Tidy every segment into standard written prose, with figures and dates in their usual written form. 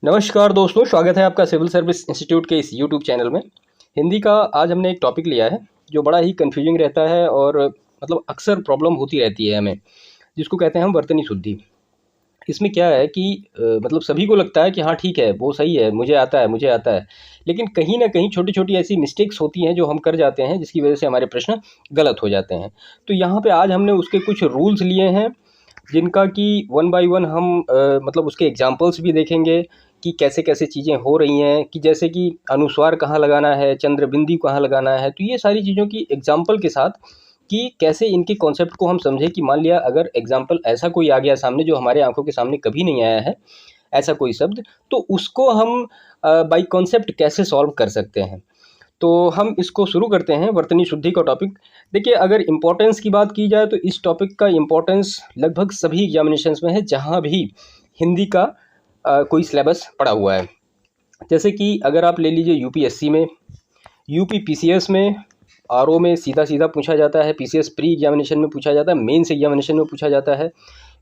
नमस्कार दोस्तों, स्वागत है आपका सिविल सर्विस इंस्टीट्यूट के इस यूट्यूब चैनल में। हिंदी का आज हमने एक टॉपिक लिया है जो बड़ा ही कन्फ्यूजिंग रहता है और मतलब अक्सर प्रॉब्लम होती रहती है हमें, जिसको कहते हैं हम वर्तनी शुद्धि। इसमें क्या है कि मतलब सभी को लगता है कि हाँ ठीक है, वो सही है, मुझे आता है, लेकिन कहीं ना कहीं छोटी छोटी ऐसी मिस्टेक्स होती हैं जो हम कर जाते हैं, जिसकी वजह से हमारे प्रश्न गलत हो जाते हैं। तो यहाँ पे आज हमने उसके कुछ रूल्स लिए हैं, जिनका कि वन बाय वन हम मतलब उसके एग्जांपल्स भी देखेंगे कि कैसे कैसे चीज़ें हो रही हैं, कि जैसे कि अनुस्वार कहाँ लगाना है, चंद्र बिंदी कहाँ लगाना है। तो ये सारी चीज़ों की एग्जांपल के साथ कि कैसे इनके कॉन्सेप्ट को हम समझें, कि मान लिया अगर एग्जांपल ऐसा कोई आ गया सामने जो हमारे आंखों के सामने कभी नहीं आया है, ऐसा कोई शब्द, तो उसको हम बाई कॉन्सेप्ट कैसे सॉल्व कर सकते हैं। तो हम इसको शुरू करते हैं, वर्तनी शुद्धि का टॉपिक। देखिए, अगर इम्पोर्टेंस की बात की जाए तो इस टॉपिक का इम्पोर्टेंस लगभग सभी एग्जामिनेशंस में है जहाँ भी हिंदी का कोई सिलेबस पड़ा हुआ है। जैसे कि अगर आप ले लीजिए यूपीएससी में, यूपी पीसीएस में, आरओ में सीधा सीधा पूछा जाता है, पीसीएस प्री एग्जामिनेशन में पूछा जाता है, मेंस एग्जामिनेशन में पूछा जाता है,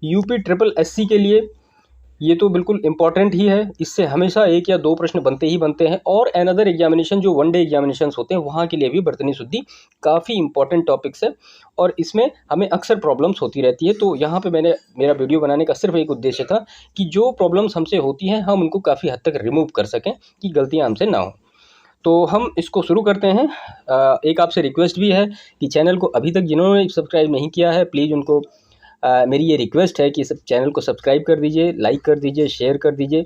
यूपी ट्रिपल एससी के लिए ये तो बिल्कुल इम्पॉर्टेंट ही है। इससे हमेशा एक या दो प्रश्न बनते ही बनते हैं। और अनदर एग्जामिनेशन जो वन डे एग्जामिनेशंस होते हैं, वहाँ के लिए भी वर्तनी शुद्धि काफ़ी इंपॉर्टेंट टॉपिक्स है और इसमें हमें अक्सर प्रॉब्लम्स होती रहती है। तो यहाँ पे मैंने मेरा वीडियो बनाने का सिर्फ एक उद्देश्य था कि जो प्रॉब्लम्स हमसे होती हैं हम उनको काफ़ी हद तक रिमूव कर सकें, कि गलतियाँ हमसे ना हो। तो हम इसको शुरू करते हैं। एक आपसे रिक्वेस्ट भी है कि चैनल को अभी तक जिन्होंने सब्सक्राइब नहीं किया है, प्लीज़ उनको मेरी ये रिक्वेस्ट है कि सब चैनल को सब्सक्राइब कर दीजिए, लाइक कर दीजिए, शेयर कर दीजिए।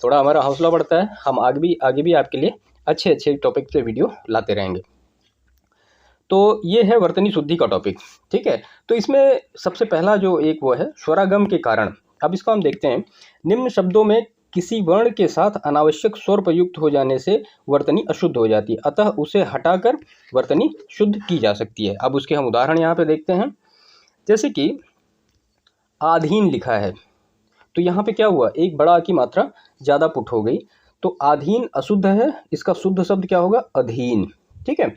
थोड़ा हमारा हौसला बढ़ता है, हम आगे भी आपके लिए अच्छे अच्छे टॉपिक पे वीडियो लाते रहेंगे। तो ये है वर्तनी शुद्धि का टॉपिक, ठीक है। तो इसमें सबसे पहला जो एक वो है स्वरागम के कारण। अब इसको हम देखते हैं। निम्न शब्दों में किसी वर्ण के साथ अनावश्यक स्वर प्रयुक्त हो जाने से वर्तनी अशुद्ध हो जाती है, अतः उसे हटाकर वर्तनी शुद्ध की जा सकती है। अब उसके हम उदाहरण यहाँ पे देखते हैं। जैसे कि आधीन लिखा है, तो यहाँ पे क्या हुआ, एक बड़ा की मात्रा ज़्यादा पुट हो गई, तो आधीन अशुद्ध है, इसका शुद्ध शब्द क्या होगा, अधीन, ठीक है।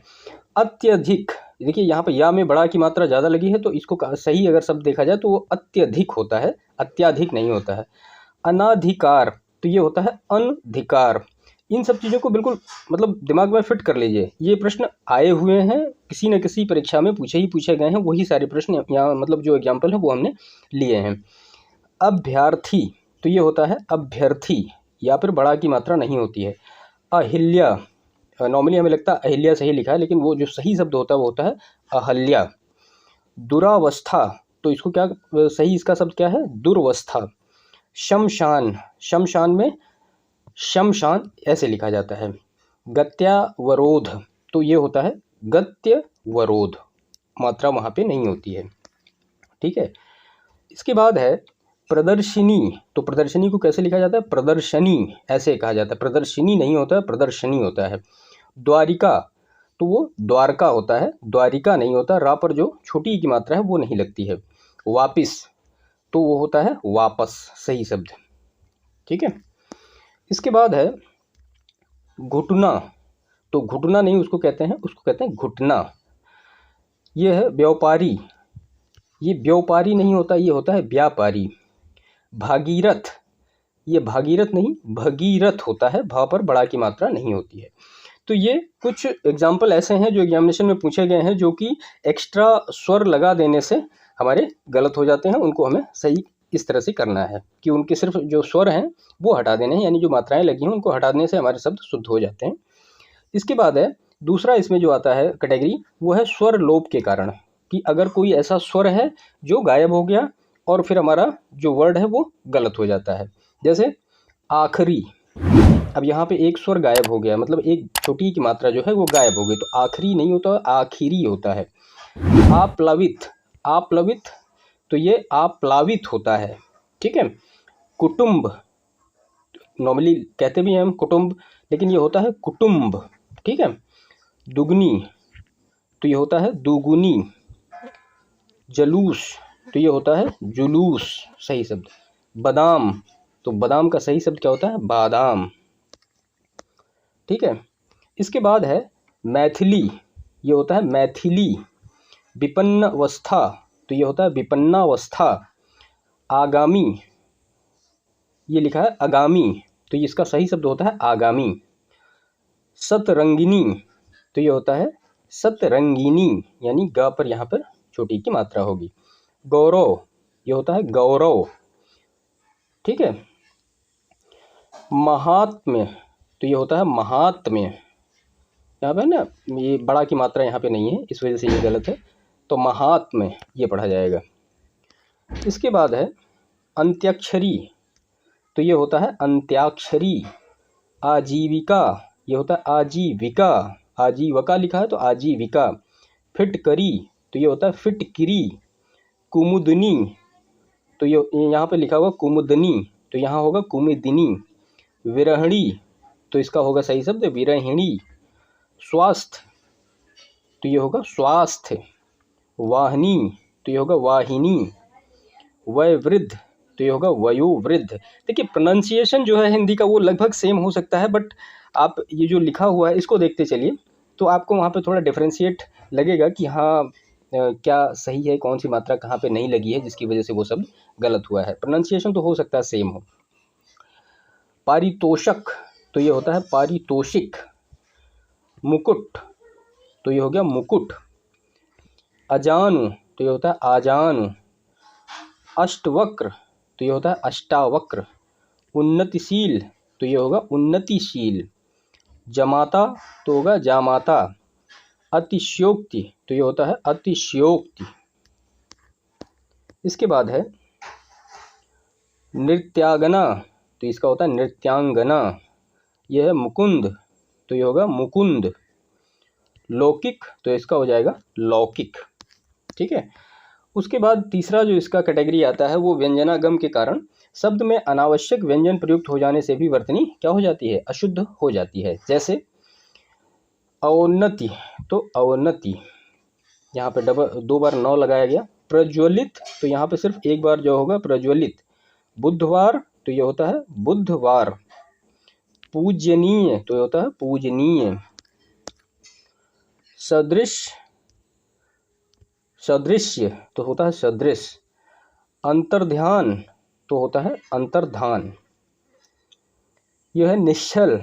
अत्यधिक, देखिए यहाँ पे या में बड़ा की मात्रा ज़्यादा लगी है, तो इसको सही अगर शब्द देखा जाए तो वो अत्यधिक होता है, अत्याधिक नहीं होता है। अनाधिकार, तो ये होता है अनधिकार। इन सब चीज़ों को बिल्कुल मतलब दिमाग में फिट कर लीजिए। ये प्रश्न आए हुए हैं, किसी न किसी परीक्षा में पूछे गए हैं, वही सारे प्रश्न यहाँ मतलब जो एग्जाम्पल है वो हमने लिए हैं। अभ्यर्थी, तो ये होता है अभ्यर्थी, या फिर बड़ा की मात्रा नहीं होती है। अहिल्या, नॉर्मली हमें लगता है अहिल्या सही लिखा है, लेकिन वो जो सही शब्द होता है वो होता है अहल्या। दुरावस्था, तो इसको क्या सही इसका शब्द क्या है, दुर्वस्था। शमशान, शमशान में शमशान ऐसे लिखा जाता है। गत्यावरोध, तो ये होता है गत्यवरोध, मात्रा वहाँ पे नहीं होती है, ठीक है। इसके बाद है प्रदर्शिनी, तो प्रदर्शनी को कैसे लिखा जाता है, प्रदर्शनी ऐसे कहा जाता है, प्रदर्शिनी नहीं होता है, प्रदर्शनी होता है। द्वारिका, तो वो द्वारका होता है, द्वारिका नहीं होता, रा पर जो छोटी की मात्रा है वो नहीं लगती है। वापिस, तो वो होता है वापस, सही शब्द, ठीक है। इसके बाद है घुटना, तो घुटना नहीं उसको कहते हैं, उसको कहते हैं घुटना। ये है व्यापारी, ये व्यापारी नहीं होता, ये होता है व्यापारी। भागीरथ, ये भागीरथ नहीं भगीरथ होता है, भा पर बड़ा की मात्रा नहीं होती है। तो ये कुछ एग्जाम्पल ऐसे हैं जो एग्जामिनेशन में पूछे गए हैं, जो कि एक्स्ट्रा स्वर लगा देने से हमारे गलत हो जाते हैं। उनको हमें सही इस तरह से करना है कि उनके सिर्फ जो स्वर हैं वो हटा देने हैं, यानी जो मात्राएं लगी हैं उनको हटा देने से हमारे शब्द शुद्ध हो जाते हैं। इसके बाद है दूसरा, इसमें जो आता है कैटेगरी, वो है स्वर लोप के कारण, कि अगर कोई ऐसा स्वर है जो गायब हो गया और फिर हमारा जो वर्ड है वो गलत हो जाता है। जैसे आखिरी, अब यहाँ पे एक स्वर गायब हो गया, मतलब एक छोटी की मात्रा जो है वो गायब हो गई, तो आखिरी नहीं होता, आखिरी होता है। आप्लवित, आप्लवित, तो ये आप्लावित होता है, ठीक है। कुटुंब, नॉर्मली कहते भी हैं हम कुटुंब, लेकिन ये होता है कुटुंब, ठीक है। दुगनी, तो ये होता है दुगुनी। जलूस, तो ये होता है जुलूस, सही शब्द। बादाम, तो बादाम का सही शब्द क्या होता है, बादाम, ठीक है। इसके बाद है मैथिली, ये होता है मैथिली। विपन्नावस्था, तो ये होता है विपन्नावस्था। आगामी, ये लिखा है आगामी, तो ये इसका सही शब्द होता है आगामी। सतरंगिनी, तो ये होता है सतरंगिनी, यानी ग पर यहाँ पर छोटी की मात्रा होगी। गौरव, ये होता है गौरव, ठीक है। महात्म्य, तो ये होता है महात्म्य, यहाँ पे ना ये बड़ा की मात्रा यहाँ पे नहीं है, इस वजह से ये गलत है, तो महात्म्य ये पढ़ा जाएगा। इसके बाद है अंत्याक्षरी, तो ये होता है अंत्याक्षरी। आजीविका, ये होता है आजीविका, आजीविका लिखा है तो आजीविका। फिटकरी, तो ये होता है फिटकिरी। कुमुदनी, तो ये यहाँ पे लिखा हुआ कुमुदनी, तो यहाँ होगा कुमुदिनी। विरहिणी, तो इसका होगा सही शब्द विरहिणी। स्वास्थ्य, तो ये होगा स्वास्थ्य। वाहिनी, तो ये होगा वाहिनी। वयोवृद्ध, तो ये होगा वयोवृद्ध। देखिए प्रोनाउंसिएशन जो है हिंदी का वो लगभग सेम हो सकता है, बट आप ये जो लिखा हुआ है इसको देखते चलिए तो आपको वहाँ पे थोड़ा डिफरेंशिएट लगेगा कि हाँ क्या सही है, कौन सी मात्रा कहाँ पे नहीं लगी है, जिसकी वजह से वो शब्द गलत हुआ है। प्रोनाउंसिएशन तो हो सकता है सेम हो। पारितोषक, तो ये होता है पारितोषिक। मुकुट, तो ये हो गया मुकुट। अजानु, तो ये होता है आजानु। अष्टवक्र, तो ये होता है अष्टावक्र। उन्नतिशील, तो ये होगा उन्नतिशील। जमाता, तो होगा जामाता। अतिशयोक्ति, तो ये होता है अतिशयोक्ति। इसके बाद है नृत्यांगना, तो इसका होता है नृत्यांगना। यह है मुकुंद, तो ये होगा मुकुंद। लौकिक, तो इसका हो जाएगा लौकिक, ठीक है। उसके बाद तीसरा जो इसका कैटेगरी आता है वो व्यंजनागम के कारण शब्द में अनावश्यक व्यंजन प्रयुक्त हो जाने से भी वर्तनी क्या हो जाती है, अशुद्ध हो जाती है। जैसे अवनति, तो अवनति यहाँ पे दो बार नौ लगाया गया। प्रज्वलित, तो यहाँ पे सिर्फ एक बार जो होगा प्रज्वलित। बुधवार, तो ये होता है बुधवार। पूजनीय, तो ये होता है पूजनीय। सदृश, सदृश्य, तो होता है सदृश। अंतर्ध्यान, तो होता है अंतर्धान। यह है निश्चल,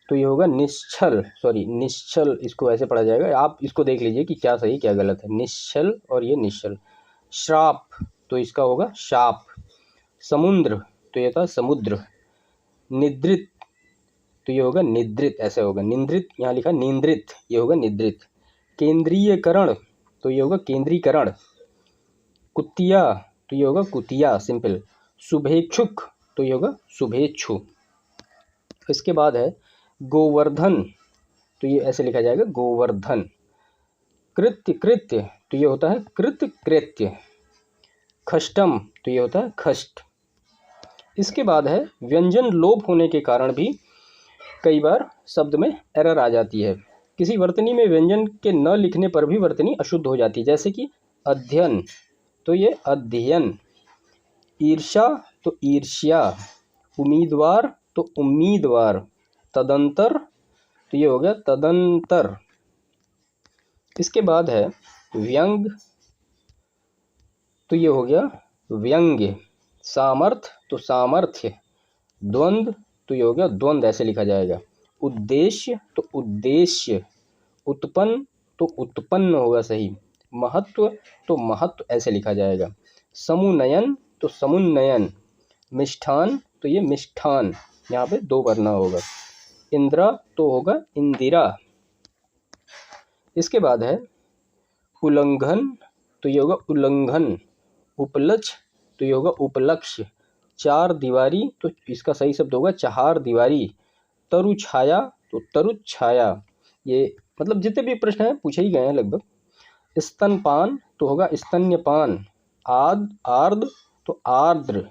तो ये होगा निश्चल, सॉरी निश्चल, इसको ऐसे पढ़ा जाएगा। आप इसको देख लीजिए कि क्या सही क्या गलत है, निश्चल और ये निश्चल। श्राप, तो इसका होगा शाप। समुद्र, तो ये था समुद्र। निद्रित, तो ये होगा निद्रित, ऐसे होगा। निंद्रित, यहाँ लिखा निंद्रित, ये होगा निद्रित। केंद्रीयकरण, तो ये होगा केंद्रीकरण। कुतिया, तो ये होगा कुतिया, सिंपल। शुभेच्छुक, तो ये होगा शुभेच्छु। इसके बाद है गोवर्धन, तो ये ऐसे लिखा जाएगा गोवर्धन। कृत्य, कृत्य, तो ये होता है कृत्य कृत्य। खष्टम, तो ये होता है खष्ट। इसके बाद है व्यंजन लोप होने के कारण भी कई बार शब्द में एरर आ जाती है। किसी वर्तनी में व्यंजन के न लिखने पर भी वर्तनी अशुद्ध हो जाती है। जैसे कि अध्ययन, तो ये अध्ययन। ईर्ष्या, तो ईर्ष्या। उम्मीदवार, तो उम्मीदवार। तदंतर, तो ये हो गया तदंतर। इसके बाद है व्यंग, तो ये हो गया व्यंग्य। सामर्थ्य, तो सामर्थ्य। द्वंद्व, तो ये हो गया द्वंद्व, ऐसे लिखा जाएगा। उद्देश्य, तो उद्देश्य। उत्पन्न, तो उत्पन्न होगा सही। महत्व, तो महत्व, ऐसे लिखा जाएगा। समुन्नयन, तो समुन्नयन। मिष्ठान, तो ये मिष्ठान, यहाँ पे दो बार ना होगा। इंदिरा, तो होगा इंदिरा। इसके बाद है उल्लंघन, तो ये होगा उल्लंघन। उपलक्ष्य, तो ये होगा उपलक्ष्य। चार दीवारी, तो इसका सही शब्द होगा चार दीवारी। तरु छाया, तो तरु छाया। ये मतलब जितने भी प्रश्न हैं पूछे ही गए हैं लगभग। स्तनपान, तो होगा स्तन्यपान। आर्द्र, तो आर्द्र।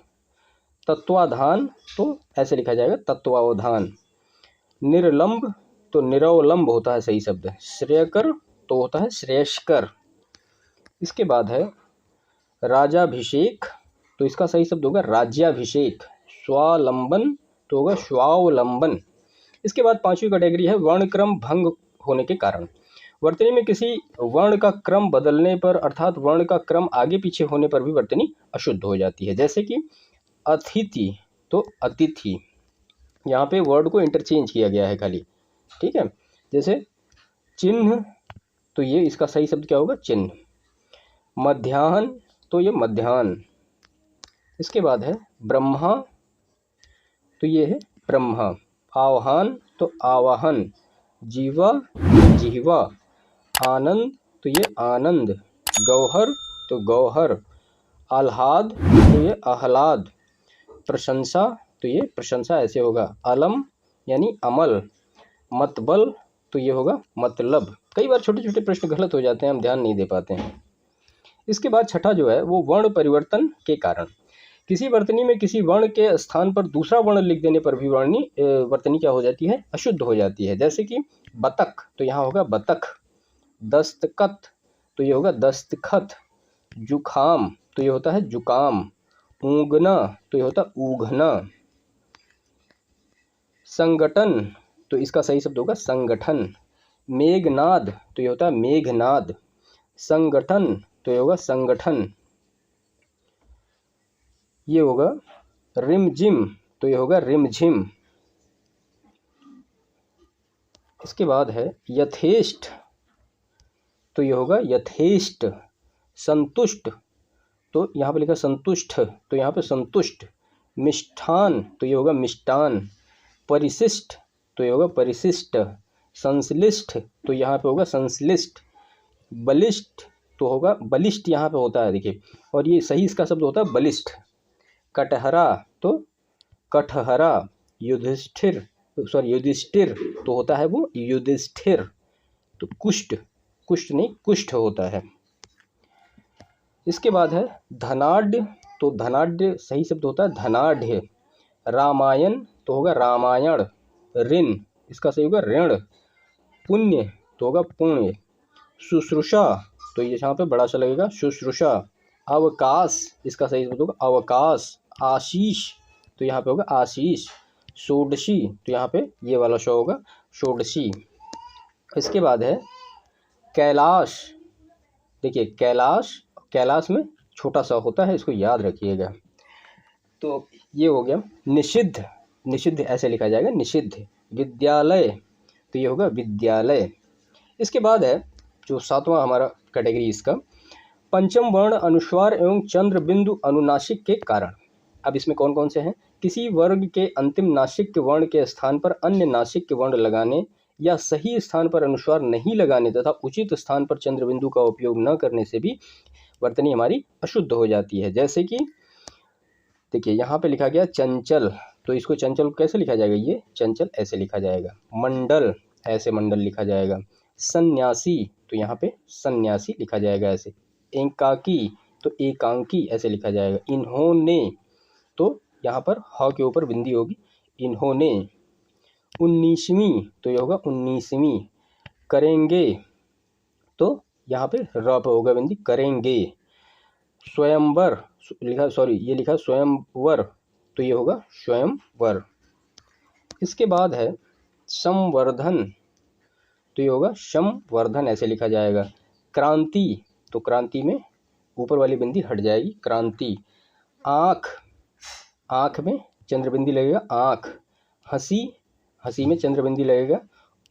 तत्वाधान, तो ऐसे लिखा जाएगा तत्वावधान। निर्लंब, तो निरवलंब होता है सही शब्द। श्रेयकर, तो होता है श्रेयस्कर। इसके बाद है राजाभिषेक, तो इसका सही शब्द होगा राज्याभिषेक। स्वावलंबन, तो होगा स्वावलंबन। इसके बाद पांचवी कैटेगरी है वर्णक्रम भंग होने के कारण। वर्तनी में किसी वर्ण का क्रम बदलने पर अर्थात वर्ण का क्रम आगे पीछे होने पर भी वर्तनी अशुद्ध हो जाती है। जैसे कि अतिथि, तो अतिथि। यहाँ पे वर्ड को इंटरचेंज किया गया है खाली, ठीक है। जैसे चिन्ह, तो ये इसका सही शब्द क्या होगा, चिन्ह। मध्याह्न, तो ये मध्याह्न। इसके बाद है ब्रह्मा, तो ये है ब्रह्मा। आह्वान, तो आवाहन। जीवा, जिह्वा। आनंद, तो ये आनंद। गौहर, तो गौहर। आह्लाद, तो ये आह्लाद। प्रशंसा, तो ये प्रशंसा ऐसे होगा। अलम यानी अमल। मतबल, तो ये होगा मतलब। कई बार छोटे छोटे प्रश्न गलत हो जाते हैं, हम ध्यान नहीं दे पाते हैं। इसके बाद छठा जो है वो वर्ण परिवर्तन के कारण। किसी वर्तनी में किसी वर्ण के स्थान पर दूसरा वर्ण लिख देने पर भी वर्तनी क्या हो जाती है, अशुद्ध हो जाती है। जैसे कि बतख, तो यहाँ होगा बतख। दस्तखत, तो ये होगा दस्तखत। जुखाम, तो ये होता है जुकाम। ऊँघना, तो ये होता ऊघना। संगठन, तो इसका सही शब्द होगा संगठन। मेघनाद, तो ये होता है मेघनाद। संगठन, तो ये होगा संगठन। ये होगा रिमझिम, तो ये होगा रिमझिम। इसके बाद है यथेष्ट, तो ये होगा यथेष्ट। संतुष्ट, तो यहाँ पे लिखा संतुष्ट, तो यहाँ पे संतुष्ट। मिष्ठान, तो ये होगा मिष्टान। परिशिष्ट, तो ये होगा परिशिष्ट। संश्लिष्ट, तो यहाँ पे होगा संश्लिष्ट। बलिष्ठ, तो होगा बलिष्ठ, यहाँ पे होता है देखिए, और ये सही इसका शब्द होता है बलिष्ठ। कटहरा, तो कटहरा। युधिष्ठिर, युधिष्ठिर, तो होता है वो युधिष्ठिर। तो कुष्ठ, कुष्ठ नहीं कुष्ठ होता है। इसके बाद है धनाढ्य, तो धनाढ्य सही शब्द होता है धनाढ्य। रामायण, तो होगा रामायण। ऋण, इसका सही होगा ऋण। पुण्य, तो होगा पुण्य। शुश्रूषा, तो ये यहाँ पे बड़ा सा लगेगा शुश्रूषा। अवकाश, इसका सही शब्द होगा अवकाश। आशीष, तो यहाँ पे होगा आशीष। षोडशी, तो यहाँ पे ये वाला शो होगा षोडशी। इसके बाद है कैलाश, देखिए कैलाश, कैलाश में छोटा सा होता है, इसको याद रखिएगा। तो ये हो गया निषिद्ध, निषिद्ध ऐसे लिखा जाएगा निषिद्ध। विद्यालय, तो ये होगा विद्यालय। इसके बाद है जो सातवां हमारा कैटेगरी इसका, पंचम वर्ण अनुस्वार एवं चंद्र बिंदु अनुनासिक के कारण। अब इसमें कौन कौन से हैं, किसी वर्ग के अंतिम नासिक वर्ण के स्थान पर अन्य नासिक वर्ण लगाने या सही स्थान पर अनुस्वार नहीं लगाने तथा उचित स्थान पर चंद्र बिंदु का उपयोग न करने से भी वर्तनी हमारी अशुद्ध हो जाती है। जैसे कि देखिए यहाँ पे लिखा गया चंचल, तो इसको चंचल कैसे लिखा जाएगा, ये चंचल ऐसे लिखा जाएगा। मंडल, ऐसे मंडल लिखा जाएगा। सन्यासी, तो यहाँ पे सन्यासी लिखा जाएगा ऐसे। एकाकी, तो एकांकी ऐसे लिखा जाएगा। इन्होंने, तो यहाँ पर ह के ऊपर बिंदी होगी, इन्होंने। 19वीं, तो ये होगा 19वीं। करेंगे, तो यहाँ पे र पे होगा बिंदी, करेंगे। स्वयंवर लिखा, सॉरी ये लिखा स्वयंवर, तो ये होगा स्वयंवर। इसके बाद है संवर्धन, तो ये होगा संवर्धन ऐसे लिखा जाएगा। क्रांति, तो क्रांति में ऊपर वाली बिंदी हट जाएगी, क्रांति। आँख, आँख में चंद्रबिंदी लगेगा, आँख। हंसी, हंसी में चंद्रबिंदी लगेगा।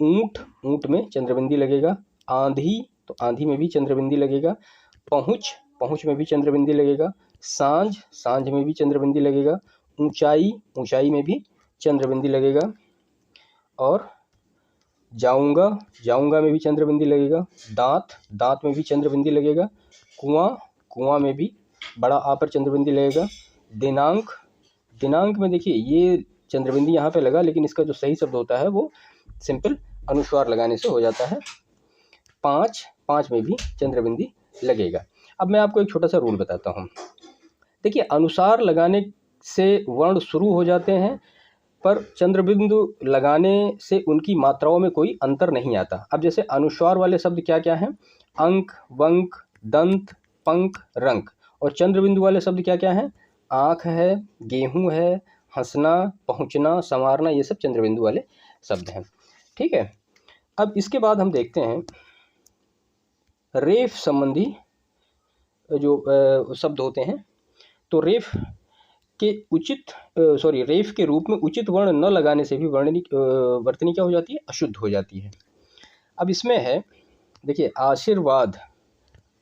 ऊँट, ऊँट में चंद्रबिंदी लगेगा। आंधी, तो आंधी में भी चंद्रबिंदी लगेगा। पहुँच, पहुँच में भी चंद्रबिंदी लगेगा। सांझ, सांझ में भी चंद्रबिंदी लगेगा। ऊंचाई, ऊंचाई में भी चंद्रबिंदी लगेगा। और जाऊंगा, जाऊंगा में भी चंद्रबिंदी लगेगा। दांत, दांत में भी चंद्रबिंदी लगेगा। कुआं, कुआं में भी बड़ा आ पर चंद्रबिंदी लगेगा। दिनांक, दिनांक में देखिए ये चंद्रबिंदी यहाँ पे लगा, लेकिन इसका जो सही शब्द होता है वो सिंपल अनुस्वार लगाने से हो जाता है। पाँच, पाँच में भी चंद्रबिंदी लगेगा। अब मैं आपको एक छोटा सा रूल बताता हूँ। देखिए अनुसार लगाने से वर्ण शुरू हो जाते हैं, पर चंद्रबिंदु लगाने से उनकी मात्राओं में कोई अंतर नहीं आता। अब जैसे अनुस्वार वाले शब्द क्या क्या हैं, अंक, वंक, दंत, पंख, रंक। और चंद्रबिंदु वाले शब्द क्या क्या हैं, आँख है, गेहूँ है, हंसना, पहुँचना, संवारना, ये सब चंद्रबिंदु वाले शब्द हैं। ठीक है। अब इसके बाद हम देखते हैं रेफ संबंधी जो शब्द होते हैं। तो रेफ के उचित रेफ के रूप में उचित वर्ण न लगाने से भी वर्तनी क्या हो जाती है, अशुद्ध हो जाती है। अब इसमें है, देखिए आशीर्वाद,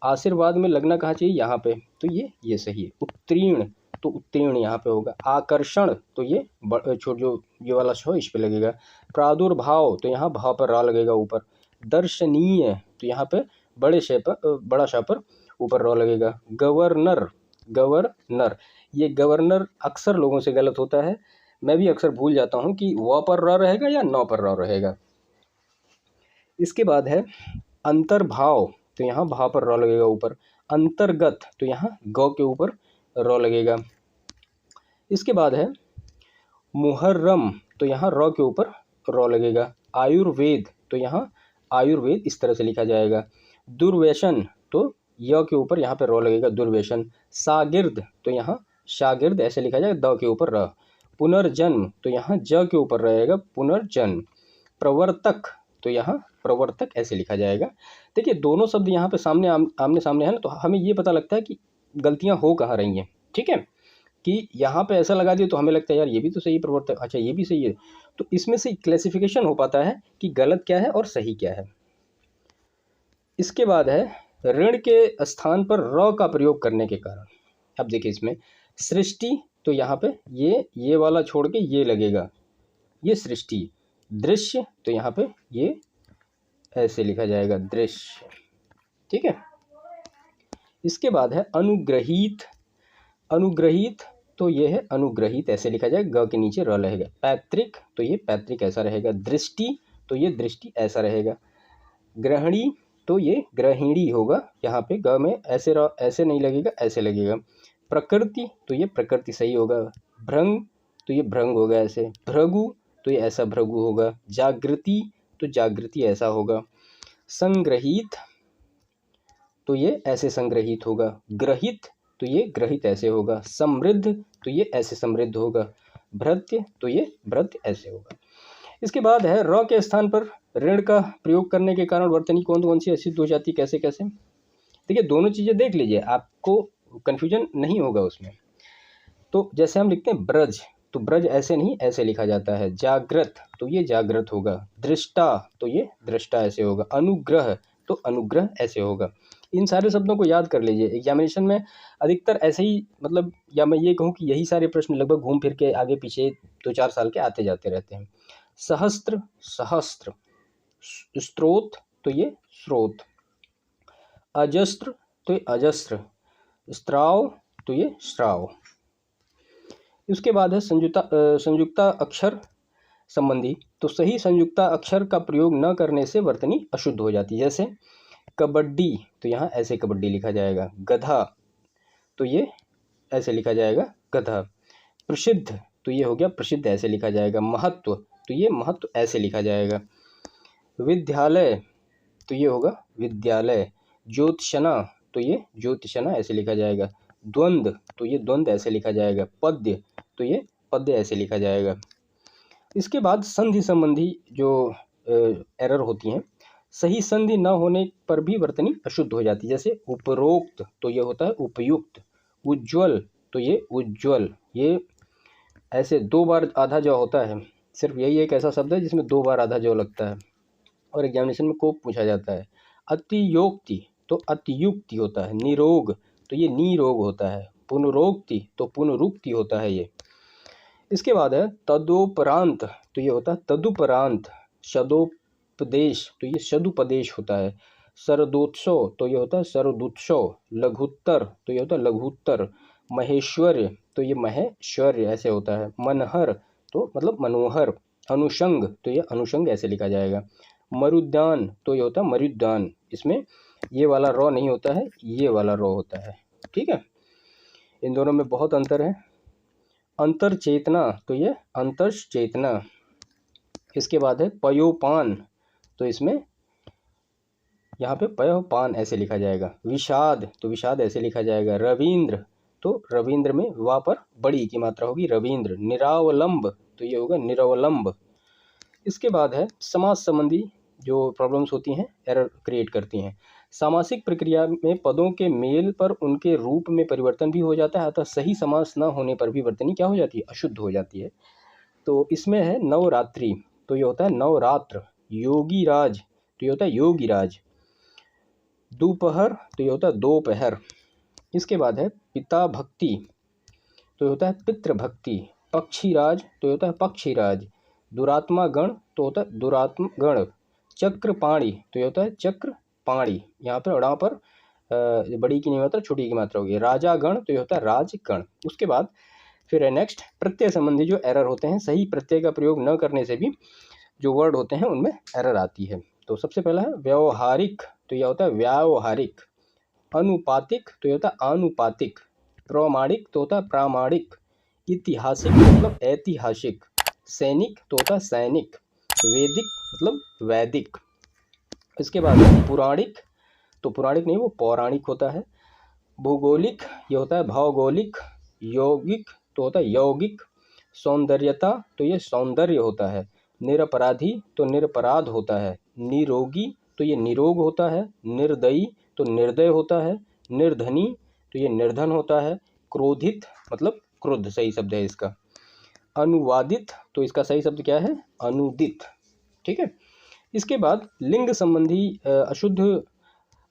आशीर्वाद में लगना कहाँ चाहिए, यहाँ पे, तो ये सही है। उत्तीर्ण, तो उत्तीर्ण यहाँ पे होगा। आकर्षण, तो ये जो ये वाला छो इस पे लगेगा। प्रादुर्भाव, तो यहाँ भाव पर रा लगेगा ऊपर। दर्शनीय, तो यहाँ पे बड़ा शा पर ऊपर रा लगेगा। गवर्नर, गवर्नर, ये गवर्नर अक्सर लोगों से गलत होता है, मैं भी अक्सर भूल जाता हूँ कि व पर रा रहेगा या न पर रा रहेगा। इसके बाद है अंतर्भाव, तो यहाँ भाव पर रा लगेगा ऊपर। अंतर्गत, तो यहाँ ग के ऊपर रा लगेगा। इसके बाद है मुहर्रम, तो यहाँ र के ऊपर रा लगेगा। आयुर्वेद, तो यहाँ आयुर्वेद इस तरह से लिखा जाएगा। दुर्व्यसन, तो य के ऊपर यहाँ पे रो लगेगा, दुर्व्यसन। शागिर्द, तो यहाँ शागिर्द ऐसे लिखा जाएगा, द के ऊपर र। पुनर्जन्म, तो यहाँ ज के ऊपर रहेगा, पुनर्जन्म। प्रवर्तक, तो यहाँ प्रवर्तक ऐसे लिखा जाएगा। देखिए दोनों शब्द यहाँ पे सामने आमने सामने है ना, तो हमें ये पता लगता है कि गलतियाँ हो कहाँ रही हैं। ठीक है, कि यहाँ पे ऐसा लगा दिया तो हमें लगता है यार ये भी तो सही है प्रवर्तक, अच्छा ये भी सही है, तो इसमें से क्लैसिफिकेशन हो पाता है कि गलत क्या है और सही क्या है। इसके बाद है ऋण के स्थान पर र का प्रयोग करने के कारण। अब देखिए इसमें सृष्टि, तो यहाँ पे ये वाला छोड़ के ये लगेगा, ये सृष्टि। दृश्य, तो यहाँ पे ये ऐसे लिखा जाएगा, दृश्य। ठीक है, इसके बाद है अनुग्रहित, अनुग्रहित, तो ये है अनुग्रहित ऐसे लिखा जाएगा, ग के नीचे र रहेगा। पैतृक, तो ये पैतृक ऐसा रहेगा। दृष्टि, तो ये दृष्टि ऐसा रहेगा। ग्रहणी, तो ये ग्रहिणी होगा, यहाँ पे ग में ऐसे नहीं लगेगा, ऐसे लगेगा। प्रकृति, तो ये प्रकृति सही होगा। भ्रंग, तो ये भ्रंग होगा ऐसे। भृगु, तो ये ऐसा भृगु होगा। जागृति, तो जागृति ऐसा होगा। संग्रहित, तो ये ऐसे संग्रहित होगा। ग्रहित, तो ये ग्रहित ऐसे होगा। समृद्ध, तो ये ऐसे समृद्ध होगा। भृत्य, तो ये भृत्य ऐसे होगा। इसके बाद है र के स्थान पर ऋण का प्रयोग करने के कारण वर्तनी कौन सी असिद्ध हो जाती, कैसे कैसे। देखिए दोनों चीज़ें देख लीजिए, आपको कन्फ्यूजन नहीं होगा उसमें। तो जैसे हम लिखते हैं ब्रज, तो ब्रज ऐसे नहीं ऐसे लिखा जाता है। जागृत, तो ये जागृत होगा। दृष्टा, तो ये दृष्टा ऐसे होगा। अनुग्रह, तो अनुग्रह ऐसे होगा। इन सारे शब्दों को याद कर लीजिए, एग्जामिनेशन में अधिकतर ऐसे ही, मतलब या मैं ये कहूँ कि यही सारे प्रश्न लगभग घूम फिर के आगे पीछे 2-4 साल के आते जाते रहते हैं। सहस्त्र, सहस्त्र। स्त्रोत, तो ये स्रोत। अजस्त्र, तो ये अजस्त्र। स्त्राव, तो ये स्त्राव। उसके बाद है संयुक्ता अक्षर संबंधी, तो सही संयुक्ता अक्षर का प्रयोग न करने से वर्तनी अशुद्ध हो जाती है। जैसे कबड्डी, तो यहाँ ऐसे कबड्डी लिखा जाएगा। गधा, तो ये ऐसे लिखा जाएगा, गधा। प्रसिद्ध, तो ये हो गया प्रसिद्ध ऐसे लिखा जाएगा। महत्व, तो ये महत्व ऐसे लिखा जाएगा। विद्यालय, तो ये होगा विद्यालय। ज्योतिषना, तो ये ज्योतिषना ऐसे लिखा जाएगा। द्वंद्व, तो ये द्वंद्व ऐसे लिखा जाएगा। पद्य, तो ये पद्य ऐसे लिखा जाएगा। इसके बाद संधि संबंधी जो एरर होती हैं, सही संधि न होने पर भी वर्तनी अशुद्ध हो जाती है। जैसे उपरोक्त, तो ये होता है उपयुक्त। उज्ज्वल, तो ये उज्ज्वल, ये ऐसे 2 बार आधा जौ होता है। सिर्फ यही एक ऐसा शब्द है जिसमें 2 बार आधा जौ लगता है और एग्जामिनेशन में को पूछा जाता है। अतियोक्ति, तो अतियुक्ति होता है। निरोग, तो ये निरोग होता है। पुनरोक्ति, तो पुनरुक्ति होता है ये। इसके बाद है तदोपरांत, तो ये होता है तदुपरांत। शदोपदेश, तो ये शदुपदेश होता है। शरदोत्सव, तो ये होता है शरदोत्सव। लघुत्तर, तो ये होता है लघुत्तर। महेश्वर्य, तो ये महेश्वर्य ऐसे होता है। मनहर, तो मतलब मनोहर। अनुषंग, तो ये अनुषंग ऐसे लिखा जाएगा। मरुद्यान, तो ये होता है मरुद्यान, इसमें ये वाला रॉ नहीं होता है, ये वाला रॉ होता है। ठीक है, इन दोनों में बहुत अंतर है। अंतर चेतना, तो ये अंतर्श चेतना। इसके बाद है पयोपान, तो इसमें यहाँ पे पयोपान ऐसे लिखा जाएगा। विषाद, तो विषाद ऐसे लिखा जाएगा। रवींद्र, तो रवींद्र में वा पर बड़ी की मात्रा होगी, रवींद्र। निरावलंब, तो ये होगा निरावलंब। इसके बाद है समाज संबंधी जो प्रॉब्लम्स होती हैं, एरर क्रिएट करती हैं। सामासिक प्रक्रिया में पदों के मेल पर उनके रूप में परिवर्तन भी हो जाता है, अतः सही समास न होने पर भी वर्तनी क्या हो जाती है, अशुद्ध हो जाती है। तो इसमें है नवरात्रि, तो ये होता है नवरात्र। योगीराज, तो ये होता है योगीराज। दोपहर, तो ये होता है दोपहर। इसके बाद है पिता भक्ति, तो ये होता है पितृभक्ति। पक्षीराज, तो ये होता है पक्षीराज। दुरात्मा गण, तो होता है दुरात्म गण। चक्रपाणी, तो ये होता है चक्रपाणी। यहाँ पर अड़ा पर बड़ी की नहीं मात्रा, छोटी की मात्रा होगी। राजा गण, तो ये होता है राजगण। उसके बाद फिर है नेक्स्ट प्रत्यय संबंधी जो एरर होते हैं, सही प्रत्यय का प्रयोग न करने से भी जो वर्ड होते हैं उनमें एरर आती है। तो सबसे पहला है व्यवहारिक, तो यह होता है व्यावहारिक। अनुपातिक, तो यह होता है आनुपातिक। प्रामाणिक, तो होता है प्रामाणिक। ऐतिहासिक मतलब ऐतिहासिक। सैनिक, तो होता है सैनिक। वैदिक मतलब वैदिक। इसके बाद पुराणिक, तो पुराणिक नहीं वो पौराणिक होता है। भूगोलिक, ये होता है भौगोलिक। यौगिक, तो होता है यौगिक। सौंदर्यता, तो ये सौंदर्य होता है। निरपराधी, तो निरपराध होता है। निरोगी, तो ये निरोग होता है। निर्दयी, तो निर्दय होता है। निर्धनी, तो ये निर्धन होता है। क्रोधित मतलब क्रुद्ध सही शब्द है इसका। अनुवादित, तो इसका सही शब्द क्या है, अनुदित। ठीक है। इसके बाद लिंग संबंधी अशुद्ध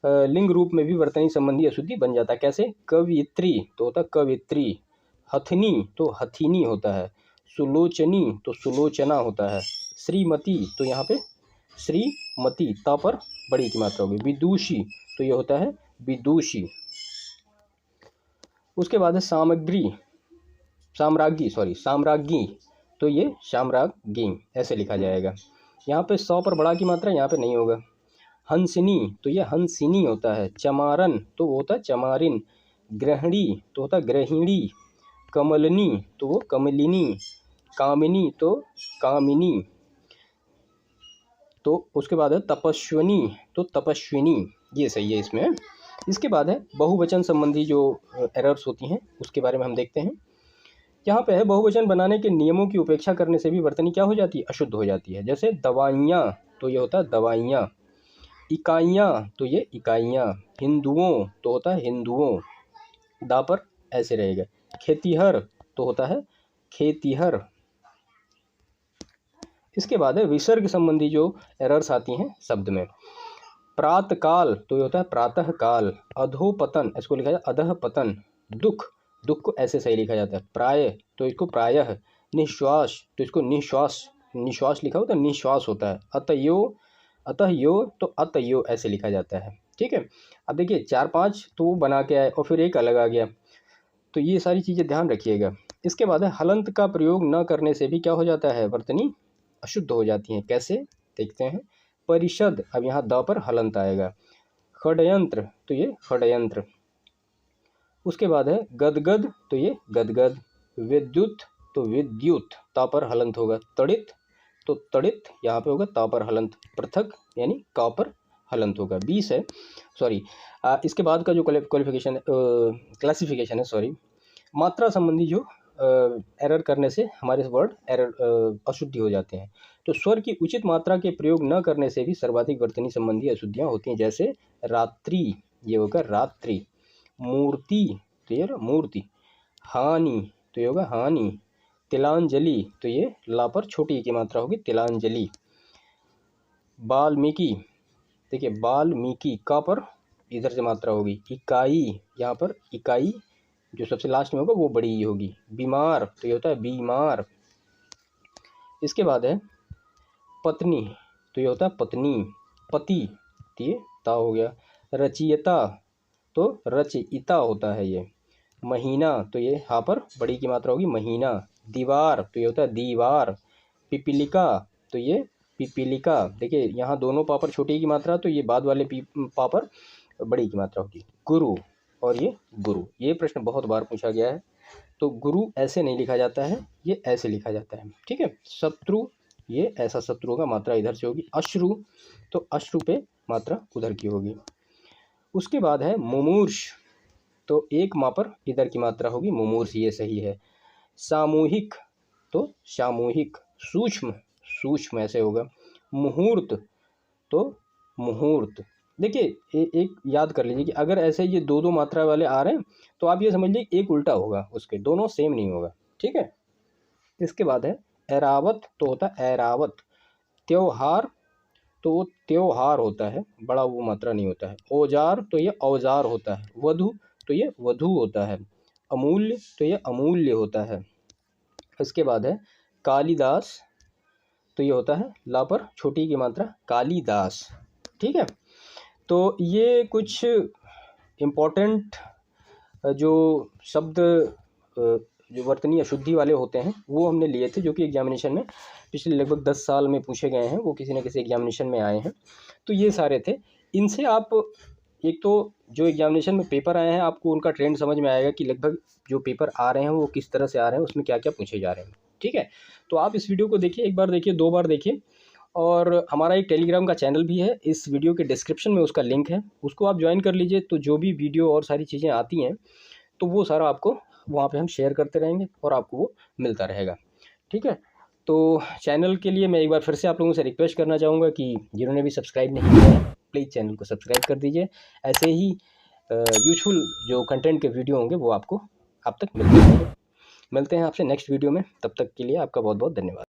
लिंग रूप में भी वर्तनी संबंधी अशुद्धि बन जाता है। कैसे, कवियत्री, तो होता है कवित्री। हथनी, तो हथिनी होता है। सुलोचनी, तो सुलोचना होता है। श्रीमती, तो यहाँ पे श्रीमती, ता पर बड़ी की मात्रा होगी। विदुषी, तो ये होता है विदुषी। उसके बाद है सामग्री, साम्राज्ञी, तो ये साम्राज्ञी ऐसे लिखा जाएगा। यहाँ पे 100 पर बड़ा की मात्रा यहाँ पे नहीं होगा। हंसिनी, तो ये हंसिनी होता है। चमारन, तो वो होता है चमारिन। गृहिणी, तो होता है गृहिणी। कमलनी, तो वो कमलिनी। कामिनी, तो कामिनी। तो उसके बाद है तपस्विनी, तो तपस्विनी, ये सही है इसमें। इसके बाद है बहुवचन संबंधी जो एरर्स होती हैं उसके बारे में हम देखते हैं। यहाँ पे है बहुवचन बनाने के नियमों की उपेक्षा करने से भी वर्तनी क्या हो जाती है, अशुद्ध हो जाती है। जैसे दवाइयाँ, तो ये होता है दवाइयाँ। इकाइयाँ, तो ये इकाइयाँ। हिंदुओं, तो होता है हिंदुओं, दा पर ऐसे रहेगा। खेतीहर, तो होता है खेतीहर। इसके बाद है विसर्ग संबंधी जो एरर्स आती हैं शब्द में। प्रातकाल, तो ये होता है प्रातः काल। अधोपतन, इसको लिखा जाए अधः पतन। दुख, दुख को ऐसे सही लिखा जाता है प्राय, तो इसको प्रायः। निश्वास, तो इसको निश्वास, निश्वास लिखा होता है निश्वास होता है। अतयो, अतः यो, तो अतयो ऐसे लिखा जाता है। ठीक है। अब देखिए 4-5 तो बना के आए और फिर एक अलग आ गया, तो ये सारी चीज़ें ध्यान रखिएगा। इसके बाद है हलंत का प्रयोग न करने से भी क्या हो जाता है, वर्तनी अशुद्ध हो जाती हैं। कैसे, देखते हैं। परिषद, अब यहाँ द पर हलंत आएगा। षड्यंत्र, तो ये षड्यंत्र। उसके बाद है गदगद, तो ये गदगद। विद्युत, तो विद्युत, ता पर हलंत होगा। तड़ित, तो तड़ित यहाँ पे होगा ता पर हलंत। पृथक यानी का पर हलंत होगा। 20 है, सॉरी। इसके बाद का जो क्वालिफिकेशन है, क्लासिफिकेशन है, सॉरी, मात्रा संबंधी जो एरर करने से हमारे वर्ड एरर अशुद्धि हो जाते हैं। तो स्वर की उचित मात्रा के प्रयोग न करने से भी सर्वाधिक वर्तनी संबंधी अशुद्धियाँ होती हैं। जैसे रात्रि, ये होगा रात्रि। मूर्ति, तो ये मूर्ति। हानि, तो ये होगा हानि। तिलांजलि, तो ये ला पर छोटी की मात्रा होगी तिलांजलि। वाल्मीकि, देखिए वाल्मीकि, का पर इधर से मात्रा होगी। इकाई, यहाँ पर इकाई जो सबसे लास्ट में होगा वो बड़ी ही होगी। बीमार, तो ये होता है बीमार। इसके बाद है पत्नी, तो ये होता है पत्नी। पति, तो ये ता हो गया। रचयिता, तो रचयिता होता है ये। महीना, तो ये हाँ पर बड़ी की मात्रा होगी महीना। दीवार, तो ये होता है दीवार। पिपीलिका, तो ये पिपीलिका। देखिए यहाँ दोनों पापर छोटी की मात्रा, तो ये बाद वाले पापर बड़ी की मात्रा होगी। गुरु, और ये गुरु, ये प्रश्न बहुत बार पूछा गया है। तो गुरु ऐसे नहीं लिखा जाता है, ये ऐसे लिखा जाता है। ठीक है। शत्रु, ये ऐसा शत्रु का मात्रा इधर से होगी। अश्रु, तो अश्रु पे मात्रा उधर की होगी। उसके बाद है मुमूर्ष, तो एक माँ पर इधर की मात्रा होगी मुमूर्ष, ये सही है। सामूहिक, तो सामूहिक। सूक्ष्म, सूक्ष्म ऐसे होगा। मुहूर्त, तो मुहूर्त। देखिए एक याद कर लीजिए कि अगर ऐसे ये दो दो मात्रा वाले आ रहे हैं तो आप ये समझ लीजिए एक उल्टा होगा, उसके दोनों सेम नहीं होगा। ठीक है। इसके बाद है एरावत, तो होता है एरावत। त्योहार, तो वो त्योहार होता है, बड़ा वो मात्रा नहीं होता है। औजार, तो ये औजार होता है। वधु, तो ये वधु होता है। अमूल्य, तो ये अमूल्य होता है। इसके बाद है कालिदास, तो ये होता है ला पर छोटी की मात्रा कालिदास। ठीक है। तो ये कुछ इम्पोर्टेंट जो शब्द जो वर्तनी अशुद्धि वाले होते हैं वो हमने लिए थे, जो कि एग्जामिनेशन में पिछले लगभग 10 साल में पूछे गए हैं, वो किसी न किसी एग्जामिनेशन में आए हैं। तो ये सारे थे। इनसे आप एक तो जो एग्जामिनेशन में पेपर आए हैं आपको उनका ट्रेंड समझ में आएगा कि लगभग जो पेपर आ रहे हैं वो किस तरह से आ रहे हैं, उसमें क्या क्या पूछे जा रहे हैं। ठीक है। तो आप इस वीडियो को देखिए, एक बार देखिए, 2 बार देखिए। और हमारा एक टेलीग्राम का चैनल भी है, इस वीडियो के डिस्क्रिप्शन में उसका लिंक है, उसको आप ज्वाइन कर लीजिए। तो जो भी वीडियो और सारी चीज़ें आती हैं तो वो सारा आपको वहाँ पे हम शेयर करते रहेंगे और आपको वो मिलता रहेगा। ठीक है। तो चैनल के लिए मैं एक बार फिर से आप लोगों से रिक्वेस्ट करना चाहूँगा कि जिन्होंने भी सब्सक्राइब नहीं किया है प्लीज़ चैनल को सब्सक्राइब कर दीजिए। ऐसे ही यूजफुल जो कंटेंट के वीडियो होंगे वो आपको आप तक मिलते रहेंगे। मिलते हैं आपसे नेक्स्ट वीडियो में, तब तक के लिए आपका बहुत बहुत धन्यवाद।